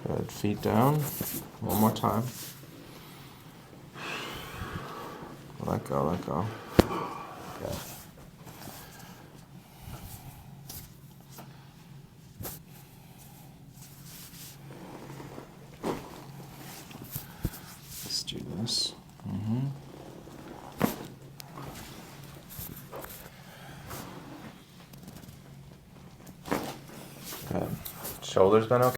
Good. Feet down. One more time. Let go, let go. Good. Let's do this. Good. Shoulders been okay?